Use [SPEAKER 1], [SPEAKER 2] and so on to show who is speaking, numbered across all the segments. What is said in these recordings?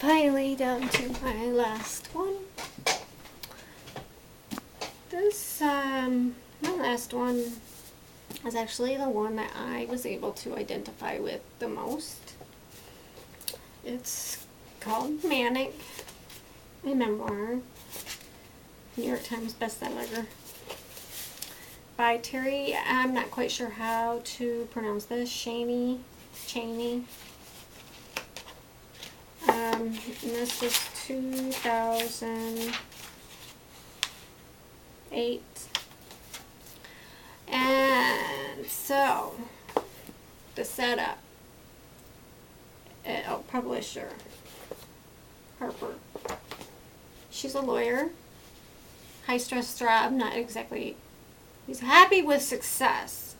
[SPEAKER 1] finally down to my last one. My last one is actually the one that I was able to identify with the most. It's called Manic, a memoir, New York Times bestseller, by Terri, I'm not quite sure how to pronounce this, Cheney. And this is 2008. And so, the setup. Publisher, Harper. She's a lawyer. High stress job, not exactly. He's happy with success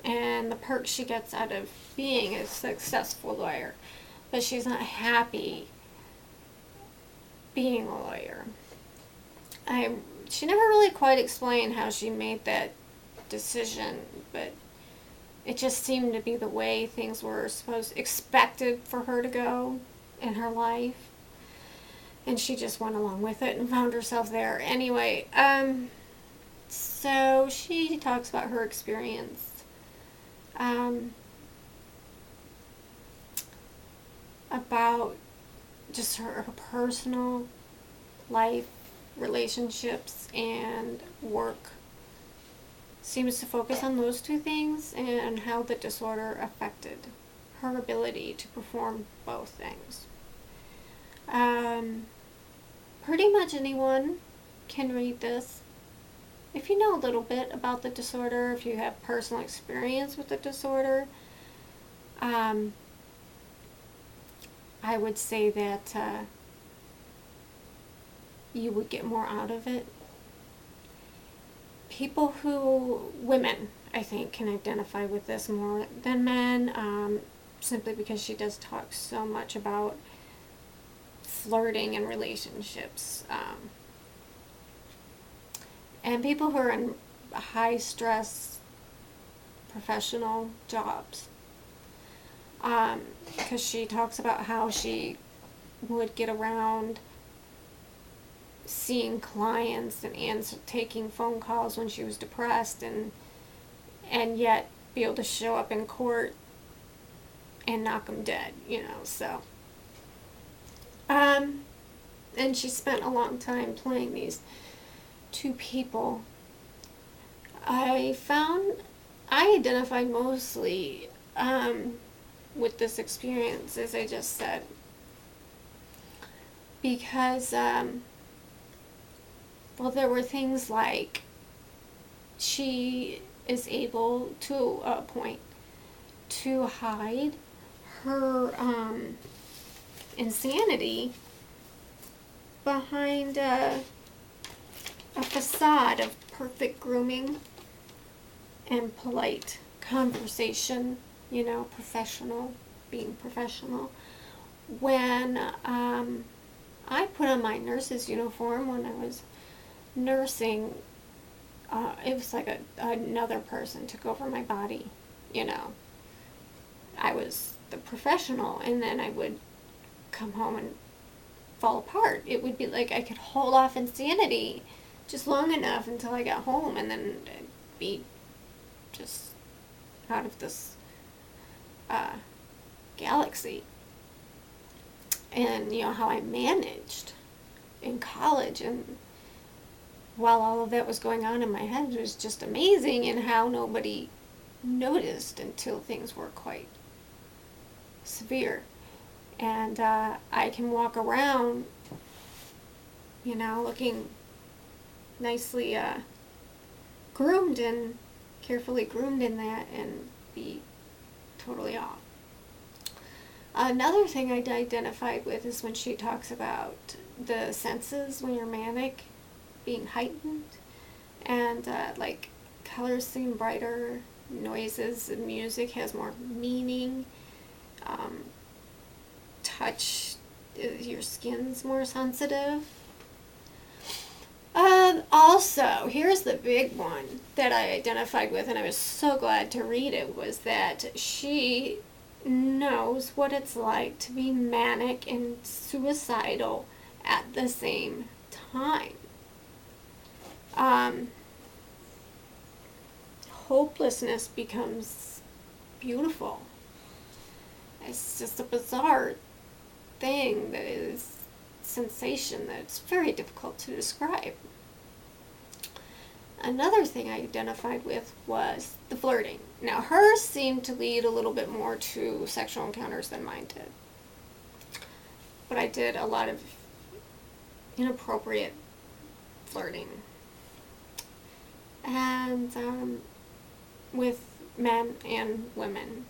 [SPEAKER 1] and the perks she gets out of being a successful lawyer, but she's not happy being a lawyer. She never really quite explained how she made that decision, but it just seemed to be the way things were expected for her to go in her life, and she just went along with it and found herself there. Anyway, so she talks about her experience. About just her personal life, relationships, and work. Seems to focus on those two things and how the disorder affected her ability to perform both things. Pretty much anyone can read this. If you know a little bit about the disorder, if you have personal experience with the disorder, I would say that you would get more out of it. Women, I think, can identify with this more than men, simply because she does talk so much about flirting and relationships. And people who are in high stress professional jobs. Because she talks about how she would get around seeing clients and taking phone calls when she was depressed, and yet be able to show up in court and knock them dead, so. And she spent a long time playing these two people. I identified mostly with this experience, as I just said, because there were things like she is able to a point to hide her insanity behind a facade of perfect grooming and polite conversation, being professional. When I put on my nurse's uniform when I was nursing, it was like another person took over my body, I was the professional, and then I would come home and fall apart. It would be like I could hold off insanity just long enough until I got home, and then I'd be just out of this galaxy. And how I managed in college, and while all of that was going on in my head, it was just amazing, and how nobody noticed until things were quite severe. And I can walk around, looking nicely groomed and carefully groomed in that, and be totally off. Another thing I identified with is when she talks about the senses when you're manic being heightened, and like colors seem brighter, noises and music has more meaning, touch, your skin's more sensitive. Also, here's the big one that I identified with, and I was so glad to read it, was that she knows what it's like to be manic and suicidal at the same time. Hopelessness becomes beautiful. It's just a bizarre thing that is sensation that's very difficult to describe. Another thing I identified with was the flirting. Now, hers seemed to lead a little bit more to sexual encounters than mine did. But I did a lot of inappropriate flirting. And with men and women.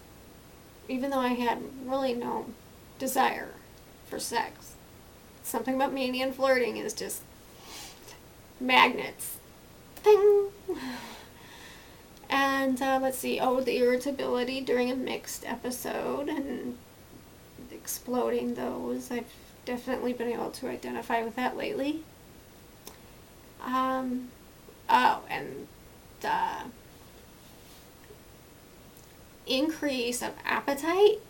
[SPEAKER 1] Even though I had really no desire for sex. Something about mania and flirting is just magnets. Ding! And let's see, the irritability during a mixed episode and exploding those. I've definitely been able to identify with that lately. And increase of appetite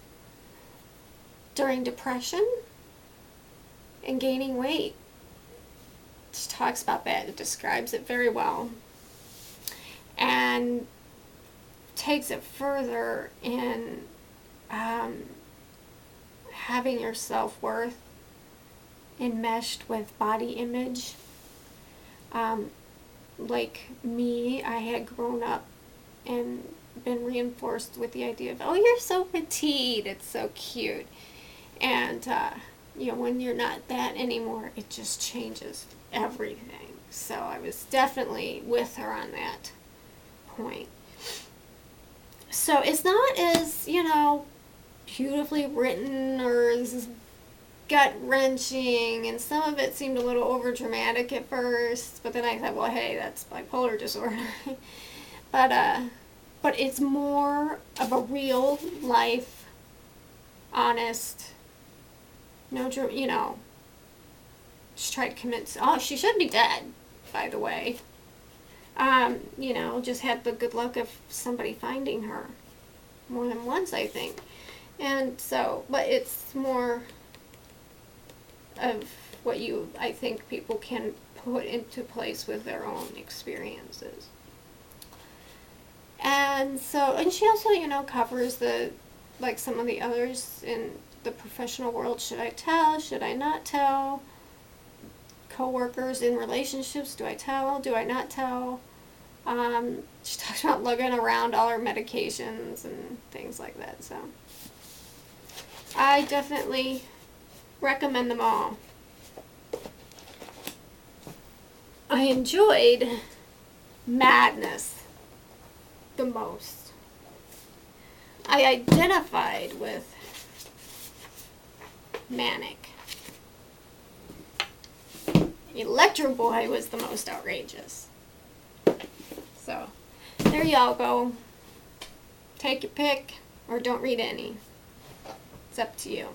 [SPEAKER 1] during depression and gaining weight. She talks about that. It describes it very well. And takes it further in having your self-worth enmeshed with body image. Like me, I had grown up and been reinforced with the idea of, oh, you're so petite, it's so cute. And, when you're not that anymore, it just changes everything. So I was definitely with her on that point. So it's not as, beautifully written or as gut-wrenching, and some of it seemed a little over-dramatic at first, but then I thought, well, hey, that's bipolar disorder. But it's more of a real life, honest, she tried to commit, she should be dead, by the way. Just had the good luck of somebody finding her more than once, I think. And so, but it's more of what I think people can put into place with their own experiences. And so, and she also, covers some of the others in the professional world. Should I tell? Should I not tell? Co-workers in relationships, do I tell? Do I not tell? She talks about lugging around all her medications and things like that. So I definitely recommend them all. I enjoyed Madness the most. I identified with Manic. Electro Boy was the most outrageous. So, there y'all go. Take your pick, or don't read any. It's up to you.